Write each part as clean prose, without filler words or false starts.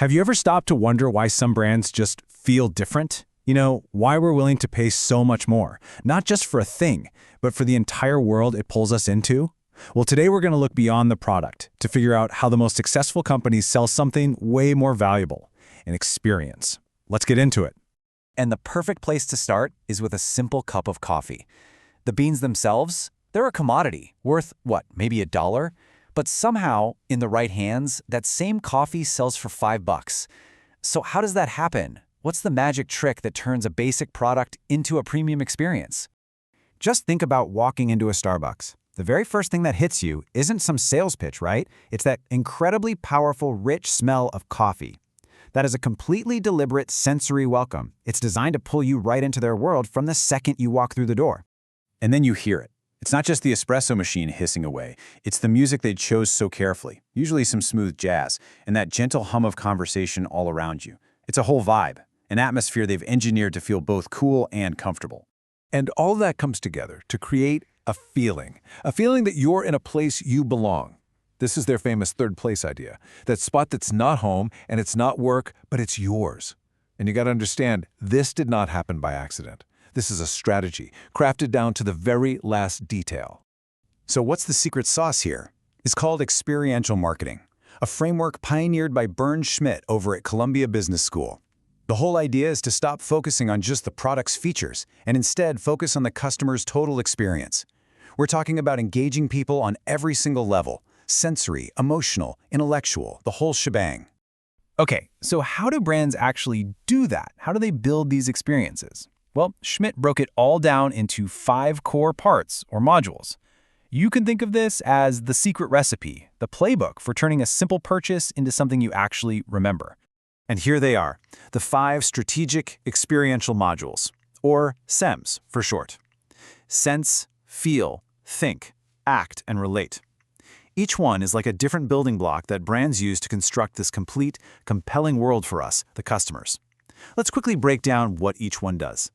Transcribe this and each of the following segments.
Have you ever stopped to wonder why some brands just feel different? You know, why we're willing to pay so much more, not just for a thing, but for the entire world it pulls us into? Well, today we're going to look beyond the product to figure out how the most successful companies sell something way more valuable, an experience. Let's get into it. And the perfect place to start is with a simple cup of coffee. The beans themselves, they're a commodity, worth, maybe $1? But somehow, in the right hands, that same coffee sells for $5. So how does that happen? What's the magic trick that turns a basic product into a premium experience? Just think about walking into a Starbucks. The very first thing that hits you isn't some sales pitch, right? It's that incredibly powerful, rich smell of coffee. That is a completely deliberate sensory welcome. It's designed to pull you right into their world from the second you walk through the door. And then you hear it. It's not just the espresso machine hissing away. It's the music they chose so carefully, usually some smooth jazz, and that gentle hum of conversation all around you. It's a whole vibe, an atmosphere they've engineered to feel both cool and comfortable. And all that comes together to create a feeling that you're in a place you belong. This is their famous third place idea, that spot that's not home and it's not work, but it's yours. And you got to understand, this did not happen by accident. This is a strategy, crafted down to the very last detail. So what's the secret sauce here? It's called experiential marketing, a framework pioneered by Bernd Schmitt over at Columbia Business School. The whole idea is to stop focusing on just the product's features and instead focus on the customer's total experience. We're talking about engaging people on every single level, sensory, emotional, intellectual, the whole shebang. Okay, so how do brands actually do that? How do they build these experiences? Well, Schmitt broke it all down into 5 core parts or modules. You can think of this as the secret recipe, the playbook for turning a simple purchase into something you actually remember. And here they are, the 5 strategic experiential modules, or SEMs for short. Sense, feel, think, act, and relate. Each one is like a different building block that brands use to construct this complete, compelling world for us, the customers. Let's quickly break down what each one does.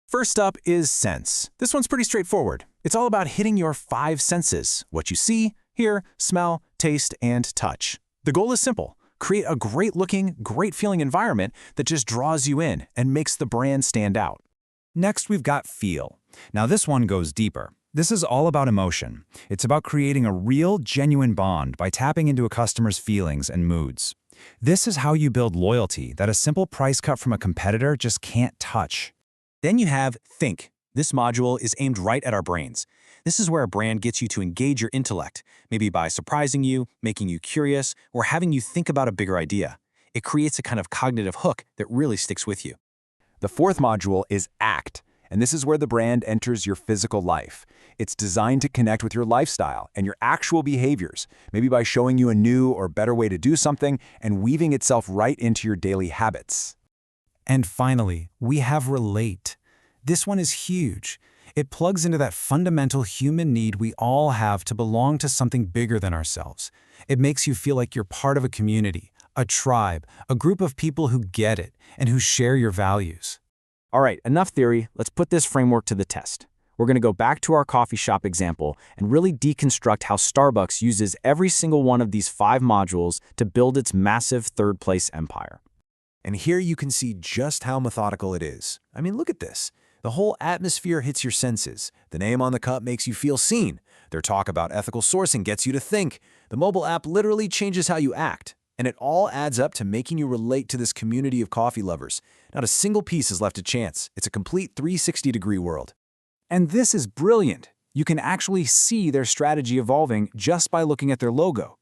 First up is sense. This one's pretty straightforward. It's all about hitting your 5 senses, what you see, hear, smell, taste, and touch. The goal is simple. Create a great-looking, great-feeling environment that just draws you in and makes the brand stand out. Next, we've got feel. Now this one goes deeper. This is all about emotion. It's about creating a real, genuine bond by tapping into a customer's feelings and moods. This is how you build loyalty that a simple price cut from a competitor just can't touch. Then you have think. This module is aimed right at our brains. This is where a brand gets you to engage your intellect, maybe by surprising you, making you curious, or having you think about a bigger idea. It creates a kind of cognitive hook that really sticks with you. The 4th module is act, and this is where the brand enters your physical life. It's designed to connect with your lifestyle and your actual behaviors, maybe by showing you a new or better way to do something and weaving itself right into your daily habits. And finally, we have relate. This one is huge. It plugs into that fundamental human need we all have to belong to something bigger than ourselves. It makes you feel like you're part of a community, a tribe, a group of people who get it and who share your values. All right, enough theory. Let's put this framework to the test. We're going to go back to our coffee shop example and really deconstruct how Starbucks uses every single one of these 5 modules to build its massive third-place empire. And here you can see just how methodical it is. I mean, look at this. The whole atmosphere hits your senses. The name on the cup makes you feel seen. Their talk about ethical sourcing gets you to think. The mobile app literally changes how you act. And it all adds up to making you relate to this community of coffee lovers. Not a single piece is left to chance. It's a complete 360-degree world. And this is brilliant. You can actually see their strategy evolving just by looking at their logo.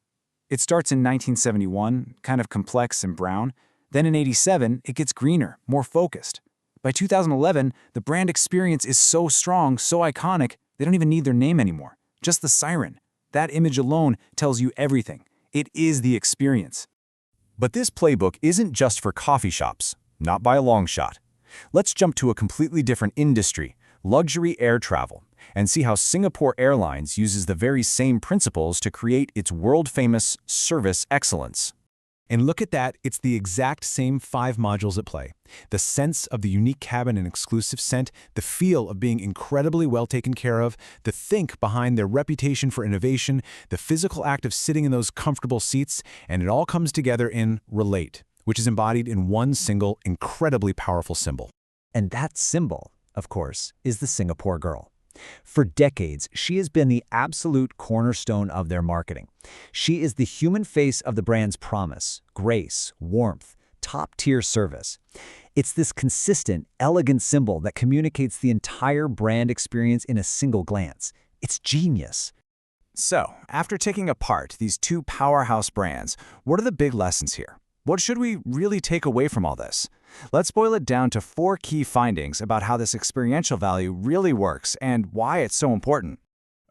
It starts in 1971, kind of complex and brown. Then in '87, it gets greener, more focused. By 2011, the brand experience is so strong, so iconic, they don't even need their name anymore. Just the siren. That image alone tells you everything. It is the experience. But this playbook isn't just for coffee shops, not by a long shot. Let's jump to a completely different industry, luxury air travel, and see how Singapore Airlines uses the very same principles to create its world-famous service excellence. And look at that, it's the exact same 5 modules at play. The sense of the unique cabin and exclusive scent, the feel of being incredibly well taken care of, the think behind their reputation for innovation, the physical act of sitting in those comfortable seats, and it all comes together in relate, which is embodied in one single, incredibly powerful symbol. And that symbol, of course, is the Singapore girl. For decades, she has been the absolute cornerstone of their marketing. She is the human face of the brand's promise, grace, warmth, top-tier service. It's this consistent, elegant symbol that communicates the entire brand experience in a single glance. It's genius. So, after taking apart these two powerhouse brands, what are the big lessons here? What should we really take away from all this? Let's boil it down to 4 key findings about how this experiential value really works and why it's so important.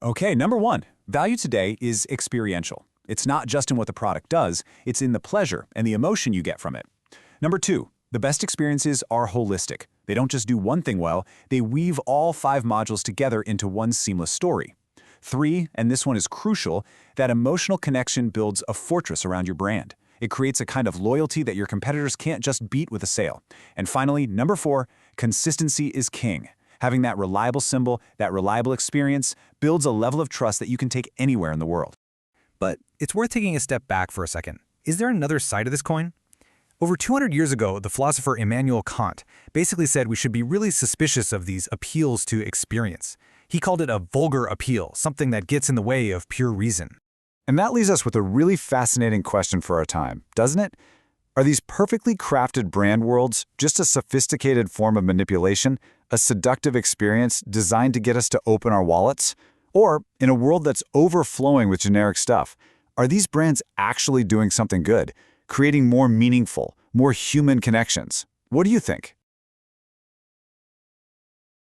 Okay, number 1, value today is experiential. It's not just in what the product does, it's in the pleasure and the emotion you get from it. Number 2, the best experiences are holistic. They don't just do one thing well, they weave all 5 modules together into one seamless story. 3, and this one is crucial, that emotional connection builds a fortress around your brand. It creates a kind of loyalty that your competitors can't just beat with a sale. And finally, number 4, consistency is king. Having that reliable symbol, that reliable experience, builds a level of trust that you can take anywhere in the world. But it's worth taking a step back for a second. Is there another side of this coin? Over 200 years ago, the philosopher Immanuel Kant basically said we should be really suspicious of these appeals to experience. He called it a vulgar appeal, something that gets in the way of pure reason. And that leaves us with a really fascinating question for our time, doesn't it? Are these perfectly crafted brand worlds just a sophisticated form of manipulation, a seductive experience designed to get us to open our wallets? Or, in a world that's overflowing with generic stuff, are these brands actually doing something good, creating more meaningful, more human connections? What do you think?